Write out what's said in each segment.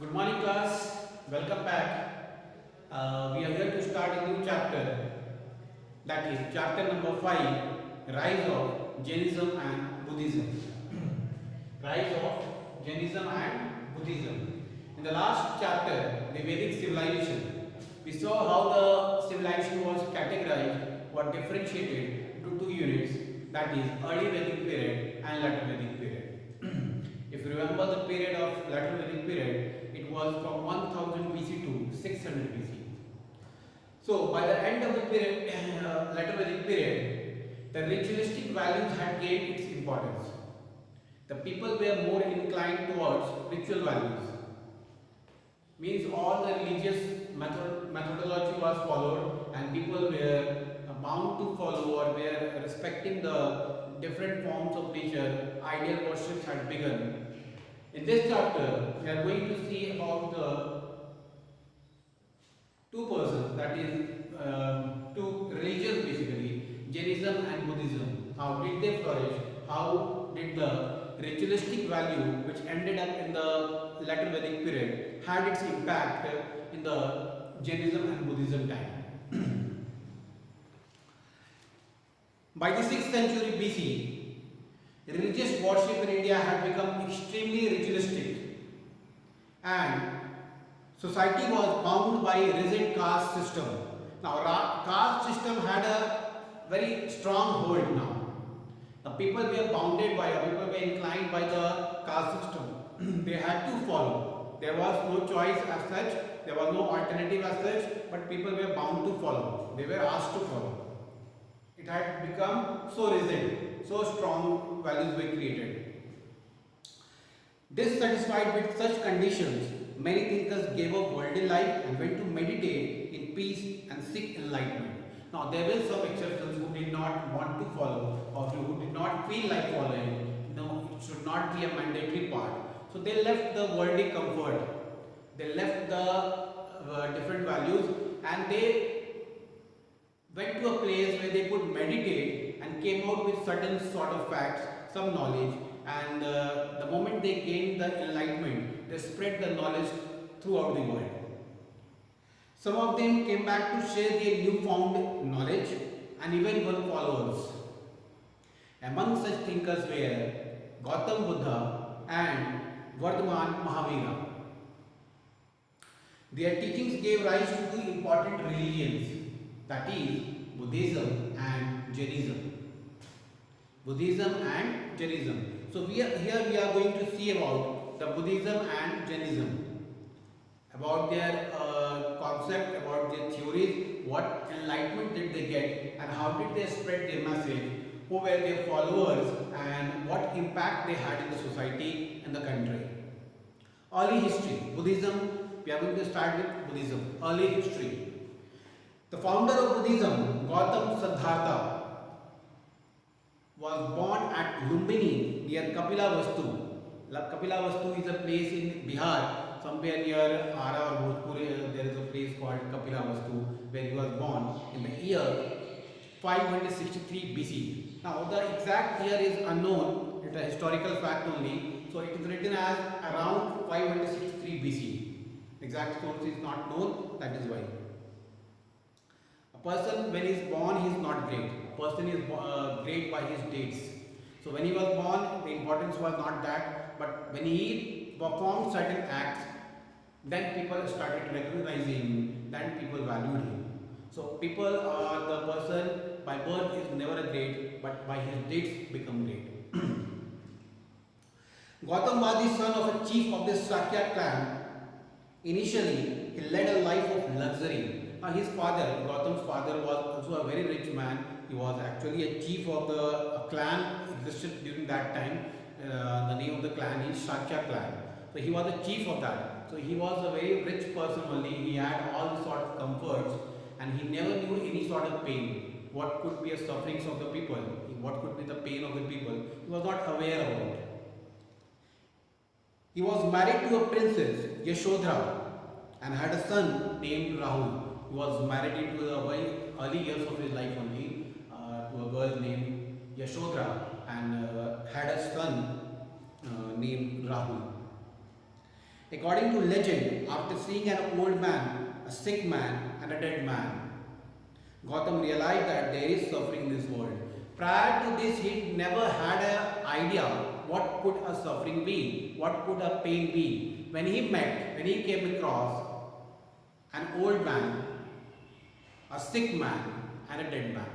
Good morning, class. Welcome back. We are here to start a new chapter. That is chapter number 5, Rise of Jainism and Buddhism. Rise of Jainism and Buddhism. In the last chapter, the Vedic civilization, we saw how the civilization was categorized or differentiated into two units, that is early Vedic period and later Vedic period. If you remember the period of later Vedic period, it was from 1000 BC to 600 BC. So by the end of the period, later Vedic period, the ritualistic values had gained its importance. The people were more inclined towards ritual values. Means all the religious methodology was followed and people were bound to follow or were respecting the different forms of nature. Ideal worship had begun. In this chapter, we are going to see about the two persons, that is two religions basically, Jainism and Buddhism. How did they flourish? How did the ritualistic value which ended up in the later Vedic period had its impact in the Jainism and Buddhism time? By the 6th century BC, religious worship in India had become extremely ritualistic and society was bound by a rigid caste system. Now, caste system had a very strong hold now. The people were bounded by, people were inclined by the caste system. They had to follow. There was no choice as such, there was no alternative as such, but people were bound to follow. They were asked to follow. It had become so rigid, so strong values were created. Dissatisfied with such conditions, many thinkers gave up worldly life and went to meditate in peace and seek enlightenment. Now, there were some exceptions who did not want to follow or who did not feel like following. No, it should not be a mandatory part. So, they left the worldly comfort, they left the different values, and they went to a place where they could meditate and came out with certain sort of facts, some knowledge, and the moment they gained the enlightenment, they spread the knowledge throughout the world. Some of them came back to share their newfound knowledge and even won followers. Among such thinkers were Gautam Buddha and Vardhaman Mahavira. Their teachings gave rise to two important religions, that is Buddhism and Jainism. Buddhism and Jainism. So here we are going to see about the Buddhism and Jainism, about their concept, about their theories, what enlightenment did they get and how did they spread their message, who were their followers and what impact they had in the society and the country. Early history, Buddhism, we are going to start with Buddhism, early history. The founder of Buddhism, Gautam Siddhartha, was born at Lumbini near Kapilavastu. Kapilavastu is a place in Bihar, somewhere near Ara or Bhojpur. There is a place called Kapilavastu where he was born in the year 563 BC. Now, the exact year is unknown, it is a historical fact only. So, it is written as around 563 BC. Exact source is not known, that is why. A person when he is born, he is not great. A person is great by his dates. So when he was born, the importance was not that, but when he performed certain acts, then people started recognizing, then people valued him. So people are the person by birth is never a great, but by his dates become great. Gautam was the son of a chief of the Sakya clan. Initially, he led a life of luxury. His father, Gautam's father, was also a very rich man. He was actually a chief of the clan existed during that time. The name of the clan is Shakya clan. So he was the chief of that. So he was a very rich person only. He had all the sort of comforts and he never knew any sort of pain. What could be the sufferings of the people? What could be the pain of the people? He was not aware of it. He was married to a princess, Yashodhara, and had a son named Rahul. He was married into the very early years of his life only to a girl named Yashodhara and had a son named Rahul. According to legend, after seeing an old man, a sick man, and a dead man, Gautam realized that there is suffering in this world. Prior to this, he never had an idea what could a suffering be, what could a pain be. When he came across an old man, a sick man, and a dead man,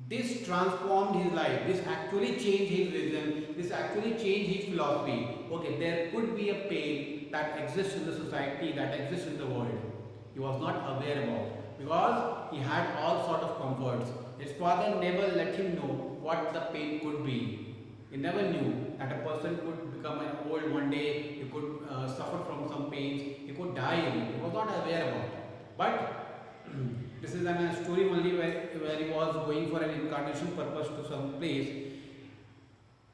this transformed his life. This actually changed his vision. This actually changed his philosophy. Okay, there could be a pain that exists in the society, that exists in the world. He was not aware about because he had all sort of comforts. His father never let him know what the pain could be. He never knew that a person could become an old one day. He could suffer from some pains. He could die. He was not aware about it. But this is a story only where he was going for an incarnation purpose to some place.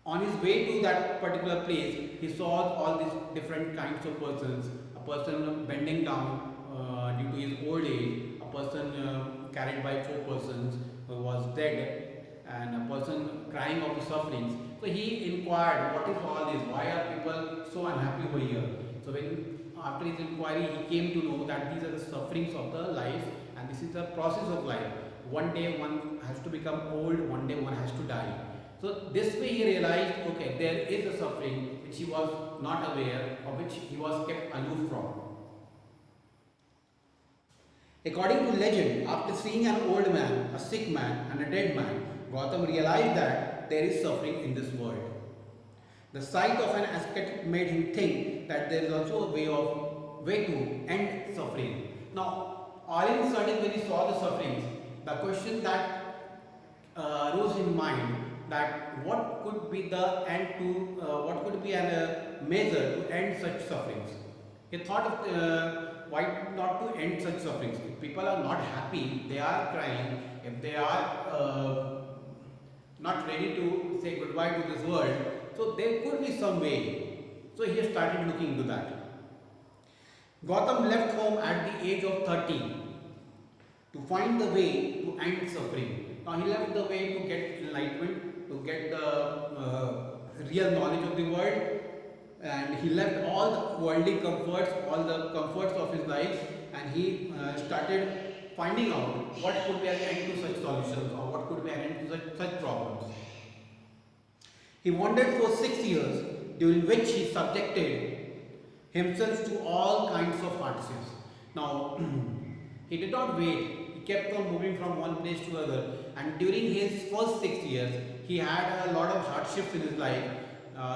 On his way to that particular place, he saw all these different kinds of persons. A person bending down due to his old age, a person carried by four persons who was dead, and a person crying of the sufferings. So he inquired, what is all this? Why are people so unhappy over here? So after his inquiry, he came to know that these are the sufferings of the life, and this is the process of life. One day one has to become old, one day one has to die. So this way he realized, okay, there is a suffering which he was not aware, of which he was kept aloof from. According to legend, after seeing an old man, a sick man, and a dead man, Gautam realized that there is suffering in this world. The sight of an ascetic made him think that there is also a way to end suffering. Now, all in a sudden, when he saw the sufferings, the question that rose in mind, that what could be the end to, what could be a measure to end such sufferings. He thought of why not to end such sufferings. If people are not happy, they are crying, if they are not ready to say goodbye to this world, so there could be some way. So he started looking into that. Gautam left home at the age of 30 to find the way to end suffering. Now he left the way to get enlightenment, to get the real knowledge of the world, and he left all the worldly comforts, all the comforts of his life, and he started finding out what could be an end to such solutions, or what could be an end to such problems. He wandered for 6 years, during which he subjected himself to all kinds of hardships. Now, he did not wait. He kept on moving from one place to another. And during his first 6 years, he had a lot of hardships in his life.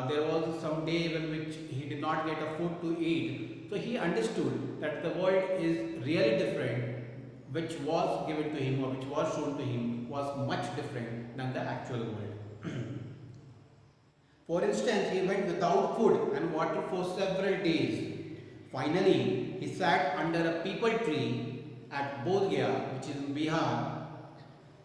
There was some day in which he did not get a food to eat. So he understood that the world is really different, which was given to him or which was shown to him was much different than the actual world. For instance, he went without food and water for several days. Finally, he sat under a peepal tree at Bodh Gaya, which is in Bihar,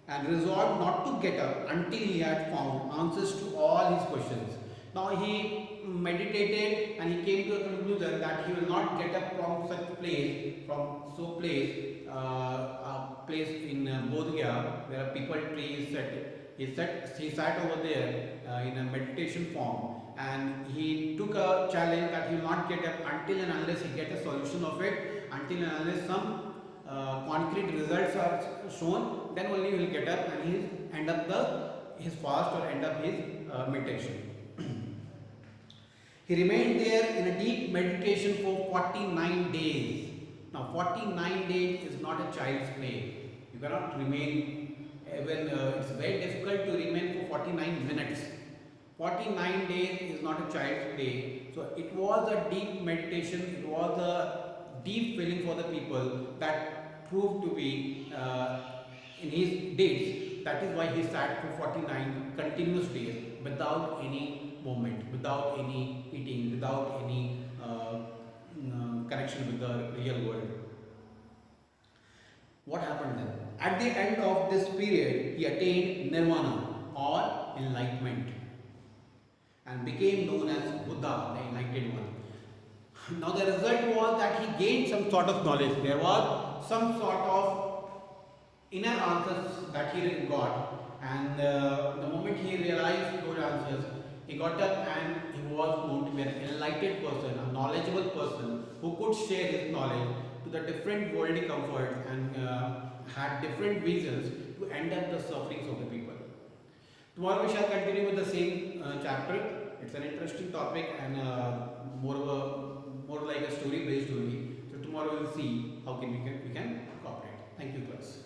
and resolved not to get up until he had found answers to all his questions. Now he meditated and he came to a conclusion that he will not get up from such place, a place in Bodh Gaya where a peepal tree is set. He sat over there in a meditation form, and he took a challenge that he will not get up until and unless he gets a solution of it, until and unless some concrete results are shown, then only he will get up and he end up his fast or end up his meditation. He remained there in a deep meditation for 49 days. Now 49 days is not a child's play. You cannot remain, even it's very difficult to remain for 49 minutes. 49 days is not a child's play. So it was a deep meditation, it was a deep feeling for the people that proved to be in his deeds. That is why he sat for 49 continuous days without any movement, without any eating, without any connection with the real world. What happened then? At the end of this period, he attained nirvana or enlightenment and became known as Buddha, the enlightened one. Now the result was that he gained some sort of knowledge. There was some sort of inner answers that he got, and the moment he realized those answers, he got up and he was known to be an enlightened person, a knowledge knowledgeable person who could share his knowledge to the different worldly comforts and had different visions to end up the sufferings of the people. Tomorrow we shall continue with the same chapter. It's an interesting topic and more like a story based only. So tomorrow we'll see how we can cooperate. Thank you, class.